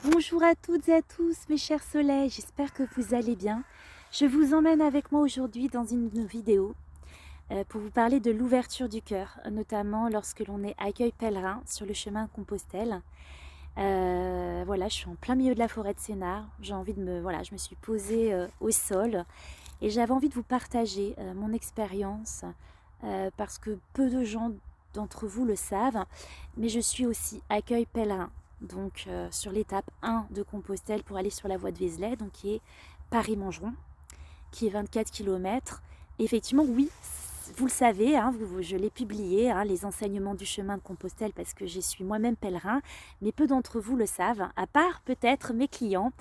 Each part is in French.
Bonjour à toutes et à tous mes chers soleils, j'espère que vous allez bien. Je vous emmène avec moi aujourd'hui dans une vidéo pour vous parler de l'ouverture du cœur, notamment lorsque l'on est accueil pèlerin sur le chemin de Compostelle. Voilà, je suis en plein milieu de la forêt de Sénart, j'ai envie de voilà, je me suis posée au sol et j'avais envie de vous partager mon expérience parce que peu de gens d'entre vous le savent, mais je suis aussi accueil pèlerin. Donc sur l'étape 1 de Compostelle pour aller sur la voie de Vézelay, donc qui est Paris-Montgeron, qui est 24 km. Et effectivement, oui, vous le savez, hein, je l'ai publié, hein, les enseignements du chemin de Compostelle, parce que je suis moi-même pèlerin, mais peu d'entre vous le savent, à part peut-être mes clients.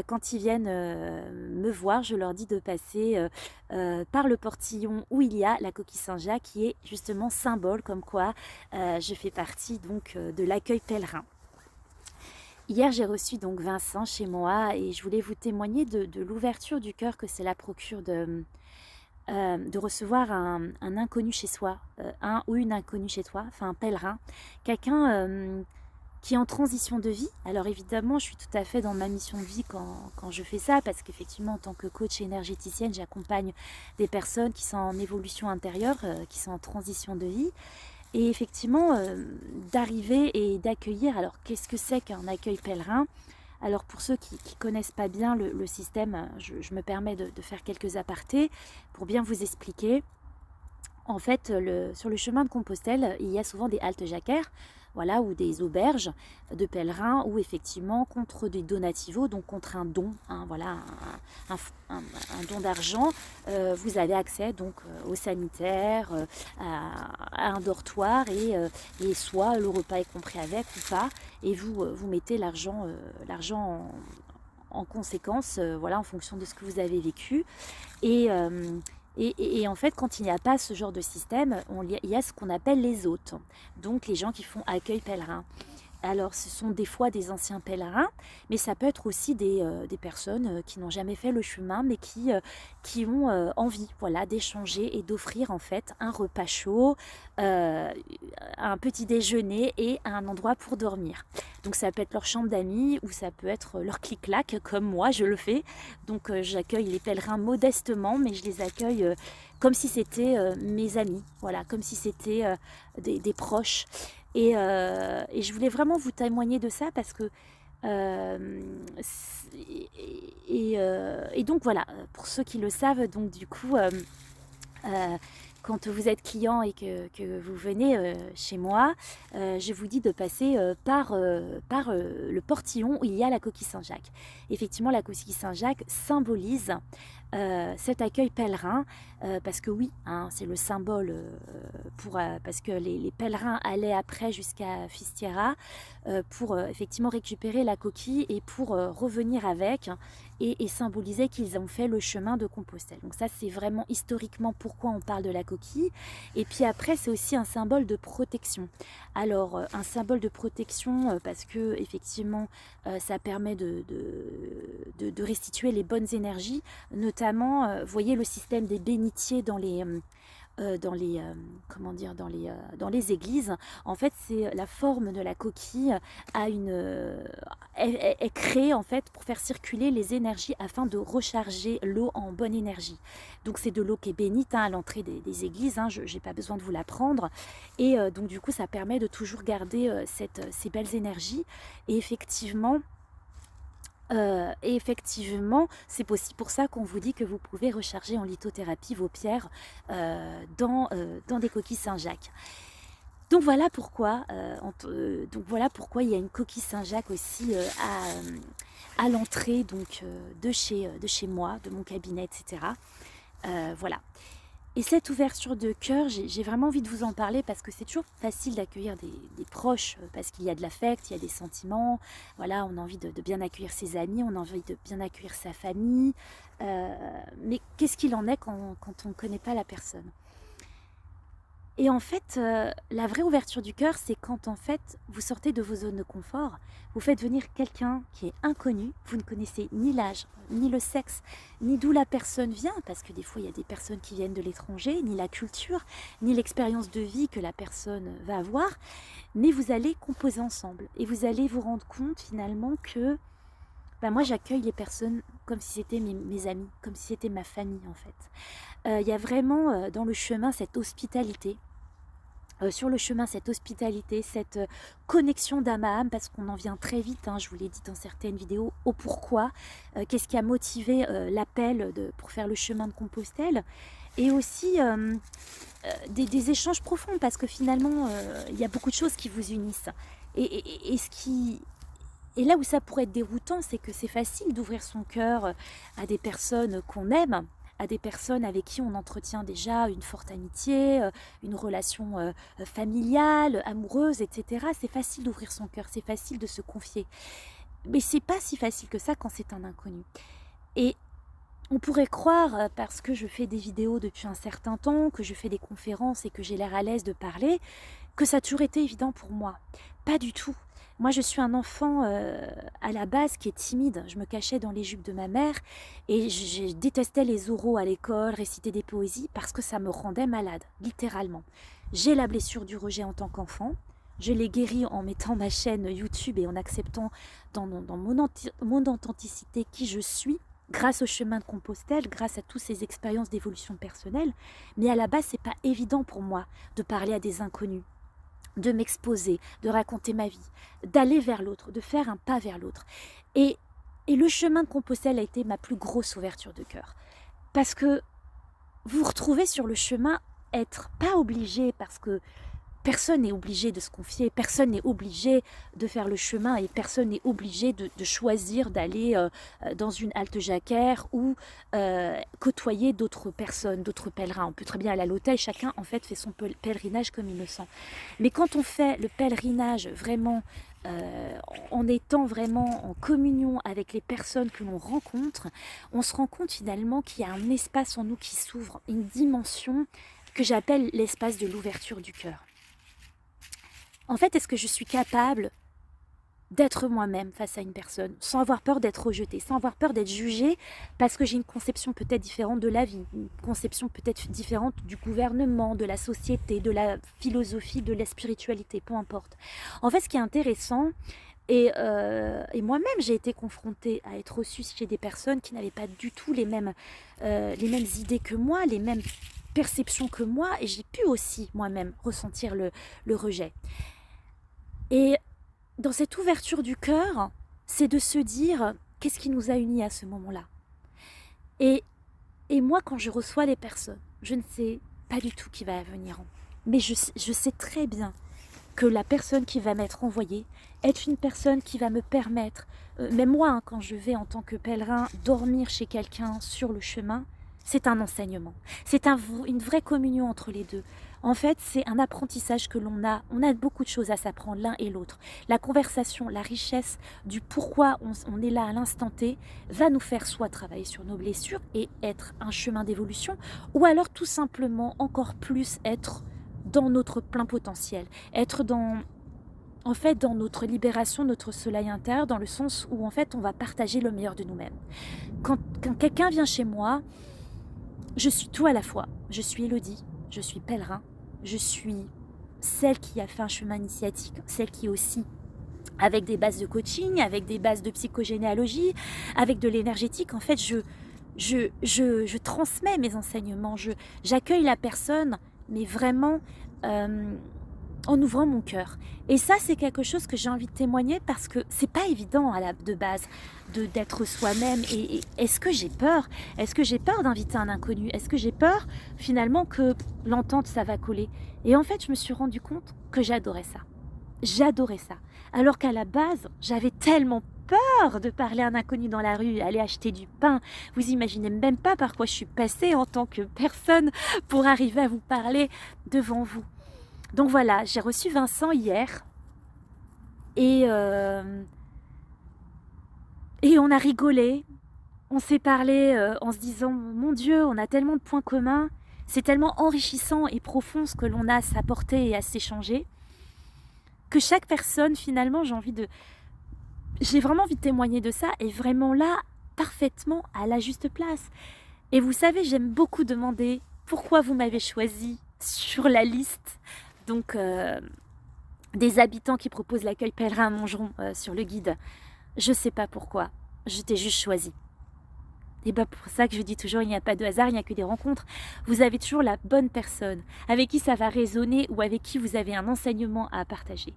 Quand ils viennent me voir, je leur dis de passer par le portillon où il y a la coquille Saint-Jacques, qui est justement symbole comme quoi je fais partie donc de l'accueil pèlerin. Hier, j'ai reçu donc Vincent chez moi et je voulais vous témoigner de l'ouverture du cœur que cela procure de recevoir un inconnu chez soi, un ou une inconnue chez toi, enfin un pèlerin, quelqu'un qui est en transition de vie. Alors évidemment, je suis tout à fait dans ma mission de vie quand je fais ça, parce qu'effectivement, en tant que coach énergéticienne, j'accompagne des personnes qui sont en évolution intérieure, qui sont en transition de vie. Et effectivement, d'arriver et d'accueillir, alors qu'est-ce que c'est qu'un accueil pèlerin? Alors pour ceux qui ne connaissent pas bien le système, je me permets de faire quelques apartés pour bien vous expliquer. En fait, sur le chemin de Compostelle, il y a souvent des haltes jacquaires, voilà, ou des auberges de pèlerins où effectivement, contre des donativos, donc contre un don, hein, voilà, un don d'argent, vous avez accès donc au sanitaire, à un dortoir et soit le repas est compris avec ou pas, et vous mettez l'argent en conséquence, voilà, en fonction de ce que vous avez vécu. Et, en fait, quand il n'y a pas ce genre de système, il y a ce qu'on appelle les hôtes, donc les gens qui font accueil pèlerin. Alors, ce sont des fois des anciens pèlerins, mais ça peut être aussi des personnes qui n'ont jamais fait le chemin, mais qui ont envie, voilà, d'échanger et d'offrir en fait un repas chaud, euh, un petit déjeuner et un endroit pour dormir. Donc, ça peut être leur chambre d'amis ou ça peut être leur clic-clac, comme moi, je le fais. Donc, j'accueille les pèlerins modestement, mais je les accueille comme si c'était mes amis, voilà, comme si c'était des proches. Et je voulais vraiment vous témoigner de ça parce que et donc voilà, pour ceux qui le savent, donc du coup, euh, quand vous êtes client et que vous venez chez moi, je vous dis de passer par le portillon où il y a la coquille Saint-Jacques. Effectivement, la coquille Saint-Jacques symbolise cet accueil pèlerin, parce que oui, hein, c'est le symbole parce que les pèlerins allaient après jusqu'à Fistiera pour effectivement récupérer la coquille et pour revenir avec et symboliser qu'ils ont fait le chemin de Compostelle. Donc ça, c'est vraiment historiquement pourquoi on parle de la coquille. Et puis après, c'est aussi un symbole de protection. Alors, un symbole de protection parce que effectivement, ça permet de restituer les bonnes énergies, notamment, vous voyez le système des bénitiers comment dire, dans les églises. En fait, c'est la forme de la coquille est créée en fait pour faire circuler les énergies afin de recharger l'eau en bonne énergie. Donc c'est de l'eau qui est bénite, hein, à l'entrée des églises, hein, je n'ai pas besoin de vous l'apprendre. Et donc du coup, ça permet de toujours garder ces belles énergies. Et effectivement, c'est aussi pour ça qu'on vous dit que vous pouvez recharger en lithothérapie vos pierres dans des coquilles Saint-Jacques. Donc voilà pourquoi, il y a une coquille Saint-Jacques aussi à l'entrée donc de chez moi, de mon cabinet, etc. Voilà. Et cette ouverture de cœur, j'ai vraiment envie de vous en parler parce que c'est toujours facile d'accueillir des proches, parce qu'il y a de l'affect, il y a des sentiments. Voilà, on a envie de bien accueillir ses amis, on a envie de bien accueillir sa famille. Mais qu'est-ce qu'il en est quand on ne connaît pas la personne? Et en fait, la vraie ouverture du cœur, c'est quand en fait, vous sortez de vos zones de confort, vous faites venir quelqu'un qui est inconnu, vous ne connaissez ni l'âge, ni le sexe, ni d'où la personne vient, parce que des fois, il y a des personnes qui viennent de l'étranger, ni la culture, ni l'expérience de vie que la personne va avoir, mais vous allez composer ensemble. Et vous allez vous rendre compte finalement que moi, j'accueille les personnes comme si c'était mes amis, comme si c'était ma famille en fait. Il y a vraiment dans le chemin cette hospitalité. Sur le chemin, cette hospitalité, cette connexion d'âme à âme, parce qu'on en vient très vite, je vous l'ai dit dans certaines vidéos, au pourquoi, qu'est-ce qui a motivé l'appel pour faire le chemin de Compostelle, et aussi des échanges profonds, parce que finalement, il y a beaucoup de choses qui vous unissent. Et là où ça pourrait être déroutant, c'est que c'est facile d'ouvrir son cœur à des personnes qu'on aime, à des personnes avec qui on entretient déjà une forte amitié, une relation familiale, amoureuse, etc. C'est facile d'ouvrir son cœur, c'est facile de se confier. Mais c'est pas si facile que ça quand c'est un inconnu. Et on pourrait croire, parce que je fais des vidéos depuis un certain temps, que je fais des conférences et que j'ai l'air à l'aise de parler, que ça a toujours été évident pour moi. Pas du tout. Moi, je suis un enfant à la base qui est timide. Je me cachais dans les jupes de ma mère et je détestais les oraux à l'école, réciter des poésies, parce que ça me rendait malade, littéralement. J'ai la blessure du rejet en tant qu'enfant. Je l'ai guérie en mettant ma chaîne YouTube et en acceptant dans mon authenticité qui je suis, grâce au chemin de Compostelle, grâce à toutes ces expériences d'évolution personnelle. Mais à la base, c'est pas évident pour moi de parler à des inconnus, de m'exposer, de raconter ma vie, d'aller vers l'autre, de faire un pas vers l'autre. Et le chemin de Compostelle a été ma plus grosse ouverture de cœur. Parce que vous vous retrouvez sur le chemin, être pas obligé, parce que personne n'est obligé de se confier, personne n'est obligé de faire le chemin et personne n'est obligé de choisir d'aller dans une halte jacquère ou côtoyer d'autres personnes, d'autres pèlerins. On peut très bien aller à l'hôtel, chacun en fait fait son pèlerinage comme il le sent. Mais quand on fait le pèlerinage vraiment en étant vraiment en communion avec les personnes que l'on rencontre, on se rend compte finalement qu'il y a un espace en nous qui s'ouvre, une dimension que j'appelle l'espace de l'ouverture du cœur. En fait, est-ce que je suis capable d'être moi-même face à une personne, sans avoir peur d'être rejetée, sans avoir peur d'être jugée, parce que j'ai une conception peut-être différente de la vie, une conception peut-être différente du gouvernement, de la société, de la philosophie, de la spiritualité, peu importe. En fait, ce qui est intéressant, et moi-même j'ai été confrontée à être reçue chez des personnes qui n'avaient pas du tout les mêmes idées que moi, les mêmes perceptions que moi, et j'ai pu aussi moi-même ressentir le rejet. Et dans cette ouverture du cœur, c'est de se dire qu'est-ce qui nous a unis à ce moment-là. Et moi, quand je reçois des personnes, je ne sais pas du tout qui va venir. Mais je sais très bien que la personne qui va m'être envoyée est une personne qui va me permettre, même moi, quand je vais en tant que pèlerin dormir chez quelqu'un sur le chemin, c'est un enseignement. C'est une vraie communion entre les deux. En fait, c'est un apprentissage que l'on a. On a beaucoup de choses à s'apprendre l'un et l'autre. La conversation, la richesse du pourquoi on est là à l'instant T va nous faire soit travailler sur nos blessures et être un chemin d'évolution, ou alors tout simplement encore plus être dans notre plein potentiel, être dans notre libération, notre soleil intérieur, dans le sens où en fait on va partager le meilleur de nous-mêmes. Quand quelqu'un vient chez moi, je suis tout à la fois. Je suis Élodie, je suis pèlerin, je suis celle qui a fait un chemin initiatique, celle qui aussi, avec des bases de coaching, avec des bases de psychogénéalogie, avec de l'énergétique, en fait, je transmets mes enseignements, j'accueille la personne, mais vraiment en ouvrant mon cœur. Et ça, c'est quelque chose que j'ai envie de témoigner parce que c'est pas évident de base d'être soi-même. Et est-ce que j'ai peur? Est-ce que j'ai peur d'inviter un inconnu? Est-ce que j'ai peur finalement que l'entente, ça va coller? Et en fait, je me suis rendu compte que j'adorais ça. J'adorais ça. Alors qu'à la base, j'avais tellement peur de parler à un inconnu dans la rue, aller acheter du pain. Vous imaginez même pas par quoi je suis passée en tant que personne pour arriver à vous parler devant vous. Donc voilà, j'ai reçu Vincent hier et on a rigolé, on s'est parlé en se disant « Mon Dieu, on a tellement de points communs, C'est tellement enrichissant et profond ce que l'on a à s'apporter et à s'échanger, que chaque personne, finalement, j'ai vraiment envie de témoigner de ça, est vraiment là, parfaitement à la juste place. Et vous savez, j'aime beaucoup demander pourquoi vous m'avez choisi sur la liste donc, des habitants qui proposent l'accueil pèlerin à Montgeron sur le guide. Je sais pas pourquoi, je t'ai juste choisi. Et bien pour ça que je dis toujours, il n'y a pas de hasard, il n'y a que des rencontres. Vous avez toujours la bonne personne avec qui ça va résonner ou avec qui vous avez un enseignement à partager.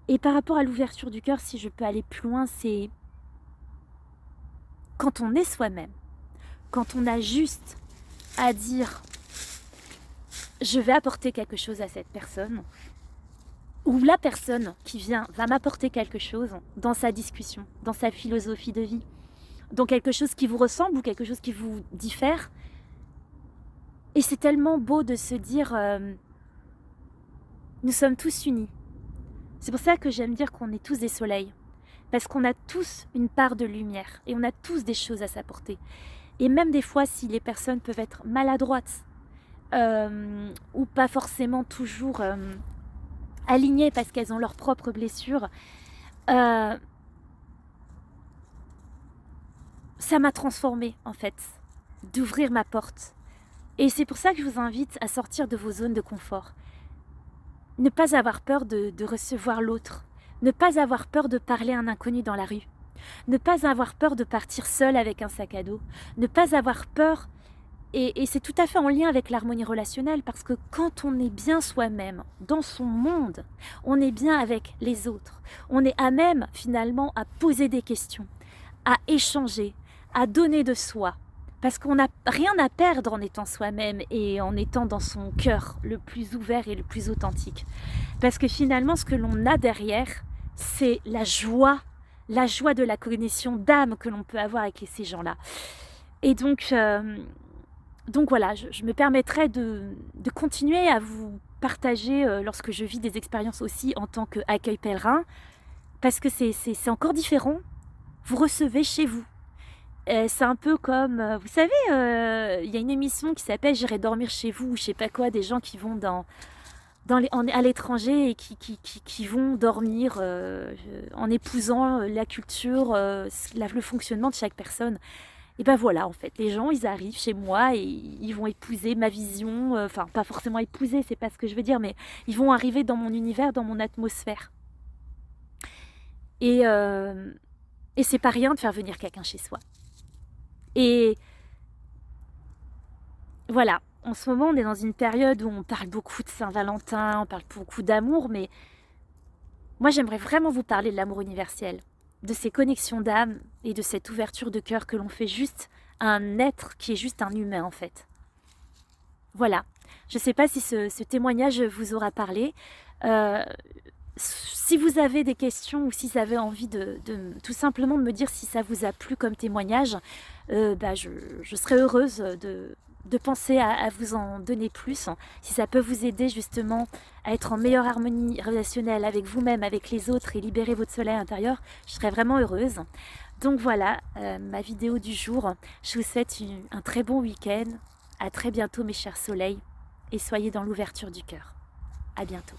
Et par rapport à l'ouverture du cœur, si je peux aller plus loin, c'est quand on est soi-même, quand on a juste à dire « je vais apporter quelque chose à cette personne » ou la personne qui vient va m'apporter quelque chose dans sa discussion, dans sa philosophie de vie, dans quelque chose qui vous ressemble ou quelque chose qui vous diffère. Et c'est tellement beau de se dire nous sommes tous unis. C'est pour ça que j'aime dire qu'on est tous des soleils, parce qu'on a tous une part de lumière et on a tous des choses à s'apporter. Et même des fois, si les personnes peuvent être maladroites ou pas forcément toujours alignées parce qu'elles ont leurs propres blessures, ça m'a transformée en fait, d'ouvrir ma porte. Et c'est pour ça que je vous invite à sortir de vos zones de confort. Ne pas avoir peur de recevoir l'autre. Ne pas avoir peur de parler à un inconnu dans la rue. Ne pas avoir peur de partir seul avec un sac à dos. Ne pas avoir peur, et c'est tout à fait en lien avec l'harmonie relationnelle, parce que quand on est bien soi-même, dans son monde, on est bien avec les autres. On est à même finalement à poser des questions, à échanger, à donner de soi. Parce qu'on n'a rien à perdre en étant soi-même et en étant dans son cœur le plus ouvert et le plus authentique. Parce que finalement, ce que l'on a derrière, c'est la joie de la connexion d'âme que l'on peut avoir avec ces gens-là. Et donc voilà, je me permettrai de continuer à vous partager lorsque je vis des expériences aussi en tant qu'accueil pèlerin, parce que c'est encore différent. Vous recevez chez vous. C'est un peu comme, vous savez, il y a une émission qui s'appelle « J'irai dormir chez vous » ou je sais pas quoi, des gens qui vont à l'étranger et qui vont dormir en épousant la culture, le fonctionnement de chaque personne. Et ben voilà, en fait, les gens, ils arrivent chez moi et ils vont épouser ma vision, enfin, pas forcément épouser, c'est pas ce que je veux dire, mais ils vont arriver dans mon univers, dans mon atmosphère. Et c'est pas rien de faire venir quelqu'un chez soi. Et voilà, en ce moment, on est dans une période où on parle beaucoup de Saint-Valentin, on parle beaucoup d'amour, mais moi, j'aimerais vraiment vous parler de l'amour universel, de ces connexions d'âme et de cette ouverture de cœur que l'on fait juste à un être qui est juste un humain, en fait. Voilà, je ne sais pas si ce témoignage vous aura parlé. Si vous avez des questions ou si vous avez envie de tout simplement de me dire si ça vous a plu comme témoignage, je serais heureuse de penser à vous en donner plus, si ça peut vous aider justement à être en meilleure harmonie relationnelle avec vous-même, avec les autres et libérer votre soleil intérieur, je serais vraiment heureuse. Donc voilà, ma vidéo du jour. Je vous souhaite un très bon week-end. À très bientôt mes chers soleils et soyez dans l'ouverture du cœur. À bientôt.